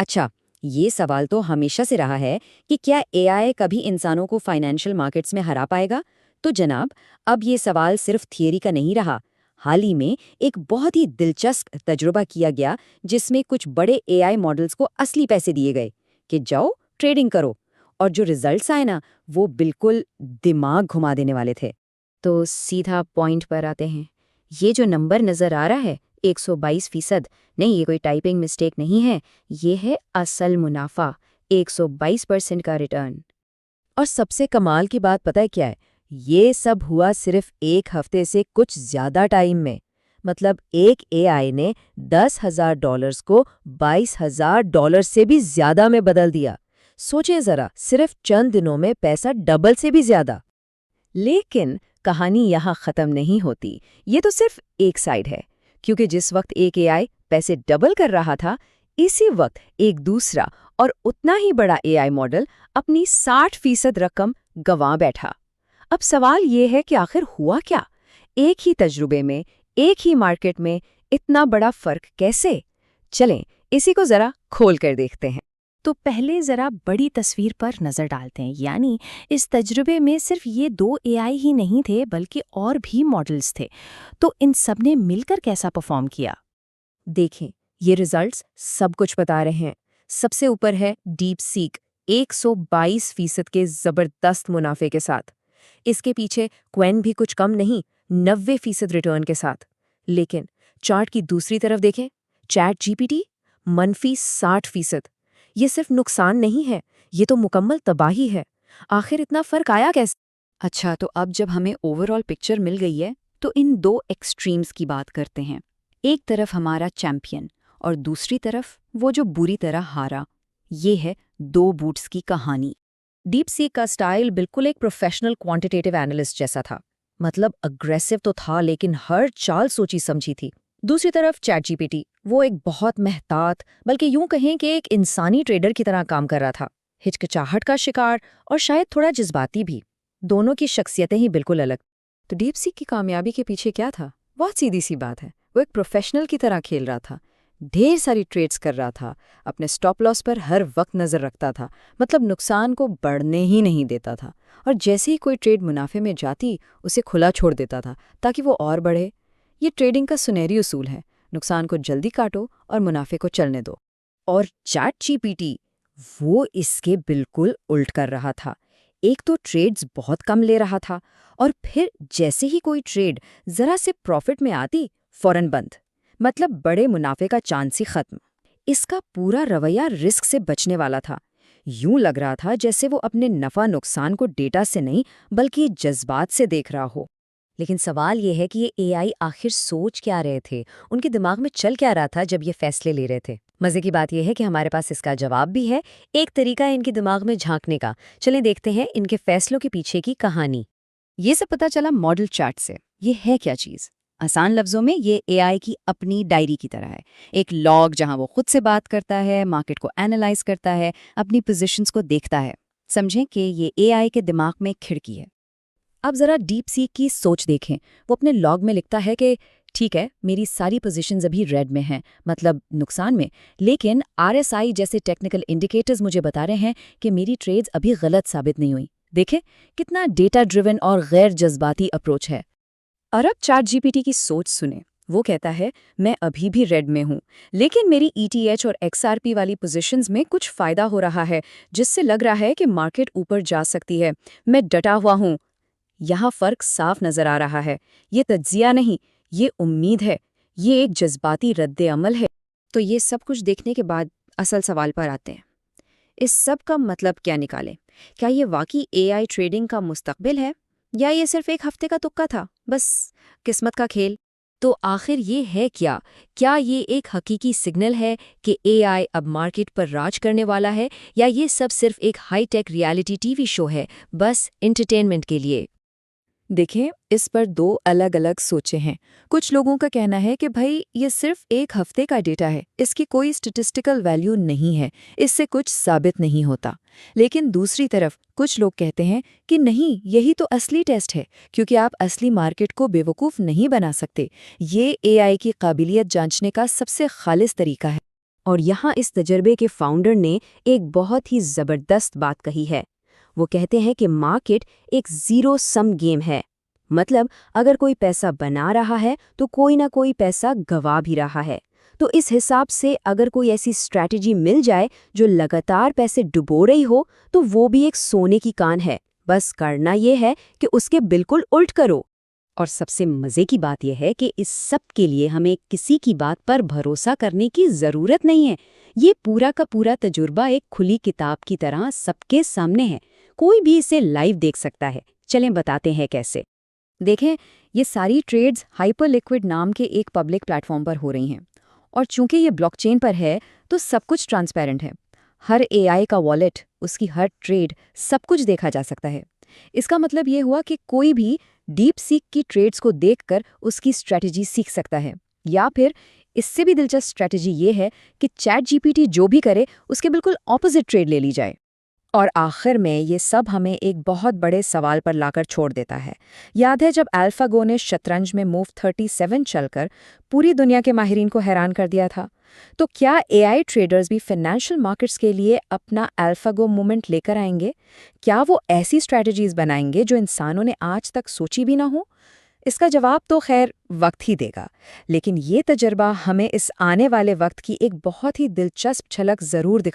अच्छा, ये सवाल तो हमेशा से रहा है कि क्या एआई कभी इंसानों को फाइनेंशियल मार्केट्स में हरा पाएगा? तो जनाब, अब ये सवाल सिर्फ थियरी का नहीं रहा। हाल ही में एक बहुत ही दिलचस्प तजुर्बा किया गया जिसमें कुछ बड़े एआई मॉडल्स को असली पैसे दिए गए कि जाओ ट्रेडिंग करो, और जो रिजल्ट्स आए ना, वो बिल्कुल दिमाग घुमा देने वाले थे। तो सीधा पॉइंट पर आते हैं। ये जो नंबर नज़र आ रहा है 122%, नहीं ये कोई टाइपिंग मिस्टेक नहीं है, ये है असल मुनाफा, 122% का रिटर्न। और सबसे कमाल की बात पता है क्या है? ये सब हुआ सिर्फ एक हफ्ते से कुछ ज्यादा टाइम में। मतलब एक एआई ने $10,000 को $22,000 से भी ज्यादा में बदल दिया। सोचें जरा, सिर्फ चंद दिनों में पैसा डबल से भी ज्यादा। लेकिन कहानी यहाँ खत्म नहीं होती। ये तो सिर्फ एक साइड है, क्योंकि जिस वक्त एक एआई पैसे डबल कर रहा था, इसी वक्त एक दूसरा और उतना ही बड़ा एआई मॉडल अपनी 60% रकम गंवा बैठा। अब सवाल ये है कि आखिर हुआ क्या? एक ही तजुर्बे में, एक ही मार्केट में इतना बड़ा फर्क कैसे? चलें, इसी को जरा खोल कर देखते हैं। तो पहले जरा बड़ी तस्वीर पर नजर डालते हैं, यानी इस तजुर्बे में सिर्फ ये 2 एआई ही नहीं थे बल्कि और भी मॉडल्स थे। तो इन सब ने मिलकर कैसा परफॉर्म किया? देखें, ये रिजल्ट्स सब कुछ बता रहे हैं। सबसे ऊपर है डीप सीक, 122% के जबरदस्त मुनाफे के साथ। इसके पीछे क्वेन भी कुछ कम नहीं, 90% रिटर्न के साथ। लेकिन चार्ट की दूसरी तरफ देखें, चैट जीपीटी मनफी 60%। ये सिर्फ नुकसान नहीं है, ये तो मुकम्मल तबाही है। आखिर इतना फर्क आया कैसे? अच्छा, तो अब जब हमें ओवरऑल पिक्चर मिल गई है, तो इन 2 एक्सट्रीम्स की बात करते हैं। एक तरफ हमारा चैंपियन और दूसरी तरफ वो जो बुरी तरह हारा। ये है 2 बूट्स की कहानी। डीप सीक का स्टाइल बिल्कुल एक प्रोफेशनल क्वांटिटेटिव एनालिस्ट जैसा था। मतलब अग्रेसिव तो था, लेकिन हर चाल सोची समझी थी। दूसरी तरफ चैट जीपीटी, वो एक बहुत मेहतात, बल्कि यूं कहें कि एक इंसानी ट्रेडर की तरह काम कर रहा था। हिचकिचाहट का शिकार और शायद थोड़ा जज्बाती भी। दोनों की शख्सियतें ही बिल्कुल अलग। तो डीप सीक की कामयाबी के पीछे क्या था? बहुत सीधी सी बात है, वो एक प्रोफेशनल की तरह खेल रहा था। ढेर सारी ट्रेड्स कर रहा था, अपने स्टॉप लॉस पर हर वक्त नजर रखता था। मतलब नुकसान को बढ़ने ही नहीं देता था, और जैसे ही कोई ट्रेड मुनाफे में जाती, उसे खुला छोड़ देता था ताकि वो और बढ़े। ये ट्रेडिंग का सुनहरी उसूल है, नुकसान को जल्दी काटो और मुनाफे को चलने दो। और चैट जीपीटी, वो इसके बिल्कुल उल्ट कर रहा था। एक तो ट्रेड्स बहुत कम ले रहा था, और फिर जैसे ही कोई ट्रेड जरा से प्रॉफिट में आती, फौरन बंद। मतलब बड़े मुनाफे का चांस ही खत्म। इसका पूरा रवैया रिस्क से बचने वाला था। यूं लग रहा था जैसे वो अपने नफा नुकसान को डेटा से नहीं, बल्कि जज्बात से देख रहा हो। लेकिन सवाल ये है कि ये एआई आखिर सोच क्या रहे थे, उनके दिमाग में चल क्या रहा था जब ये फैसले ले रहे थे? मजे की बात यह है कि हमारे पास इसका जवाब भी है। एक तरीका है इनके दिमाग में झांकने का। चलें देखते हैं इनके फैसलों के पीछे की कहानी। ये सब पता चला मॉडल चार्ट से। ये है क्या चीज़? आसान लफ्जों में ये एआई की अपनी डायरी की तरह है। एक लॉग जहां वो खुद से बात करता है, मार्केट को एनालाइज करता है, अपनी पोजीशंस को देखता है। समझें कि ये एआई के दिमाग में खिड़की है। अब जरा डीप सीक की सोच देखें। वो अपने लॉग में लिखता है कि ठीक है, मेरी सारी पोजीशंस अभी रेड में हैं, मतलब नुकसान में, लेकिन आरएसआई जैसे टेक्निकल इंडिकेटर्स मुझे बता रहे हैं कि मेरी ट्रेड्स अभी गलत साबित नहीं हुई। देखें कितना डेटा ड्रिवन और गैर जज्बाती अप्रोच है। और अब चैट जीपीटी की सोच सुने। वो कहता है, मैं अभी भी रेड में हूं, लेकिन मेरी ईटीएच और एक्सआरपी वाली पोजीशंस में कुछ फायदा हो रहा है, जिससे लग रहा है कि मार्केट ऊपर जा सकती है। मैं डटा हुआ हूं। यहाँ फर्क साफ नजर आ रहा है। ये तज्जिया नहीं, ये उम्मीद है। ये एक जज्बाती रद्द अमल है। तो ये सब कुछ देखने के बाद असल सवाल पर आते हैं। इस सब का मतलब क्या निकालें? क्या ये वाकई एआई ट्रेडिंग का मुस्तकबिल है, या ये सिर्फ एक हफ्ते का तुक्का था, बस किस्मत का खेल? तो आखिर ये है क्या? क्या ये एक हकीकी सिग्नल है कि एआई अब मार्केट पर राज करने वाला है, या ये सब सिर्फ एक हाई-टेक रियलिटी टीवी शो है, बस एंटरटेनमेंट के लिए? देखें, इस पर 2 अलग-अलग सोचें हैं। कुछ लोगों का कहना है कि भाई ये सिर्फ एक हफ्ते का डेटा है, इसकी कोई स्टैटिस्टिकल वैल्यू नहीं है, इससे कुछ साबित नहीं होता। लेकिन दूसरी तरफ कुछ लोग कहते हैं कि नहीं, यही तो असली टेस्ट है, क्योंकि आप असली मार्केट को बेवकूफ़ नहीं बना सकते। ये एआई की काबिलियत जांचने का सबसे खालिस तरीका है। और यहाँ इस तजर्बे के फाउंडर ने एक बहुत ही ज़बरदस्त बात कही है। वो कहते हैं कि मार्केट एक ज़ीरो सम गेम है। मतलब अगर कोई पैसा बना रहा है तो कोई ना कोई पैसा गवा भी रहा है। तो इस हिसाब से अगर कोई ऐसी स्ट्रैटेजी मिल जाए जो लगातार पैसे डुबो रही हो, तो वो भी एक सोने की कान है। बस करना ये है कि उसके बिल्कुल उल्ट करो। और सबसे मज़े की बात यह है कि इस सब के लिए हमें किसी की बात पर भरोसा करने की ज़रूरत नहीं है। ये पूरा का पूरा तजुर्बा एक खुली किताब की तरह सबके सामने है। कोई भी इसे लाइव देख सकता है। चलें बताते हैं कैसे। देखें, ये सारी ट्रेड्स हाइपरलिक्विड नाम के एक पब्लिक प्लेटफॉर्म पर हो रही हैं। और चूंकि ये ब्लॉकचेन पर है, तो सब कुछ ट्रांसपेरेंट है। हर एआई का वॉलेट, उसकी हर ट्रेड, सब कुछ देखा जा सकता है। इसका मतलब ये हुआ कि कोई भी डीप सीक की ट्रेड्स को देखकर उसकी स्ट्रैटेजी सीख सकता है। या फिर इससे भी दिलचस्प स्ट्रैटेजी ये है कि चैट जीपीटी जो भी करे उसके बिल्कुल ऑपोजिट ट्रेड ले ली जाए। और आखिर में ये सब हमें एक बहुत बड़े सवाल पर लाकर छोड़ देता है। याद है जब अल्फागो ने शतरंज में मूव 37 चलकर पूरी दुनिया के माहिरीन को हैरान कर दिया था? तो क्या एआई ट्रेडर्स भी फाइनेंशियल मार्केट्स के लिए अपना अल्फागो मूवमेंट लेकर आएंगे? क्या वो ऐसी स्ट्रैटेजीज बनाएंगे जो इंसानों ने आज तक सोची भी ना हो? इसका जवाब तो खैर वक्त ही देगा। लेकिन ये तजर्बा हमें इस आने वाले वक्त की एक बहुत ही दिलचस्प झलक जरूर दिखा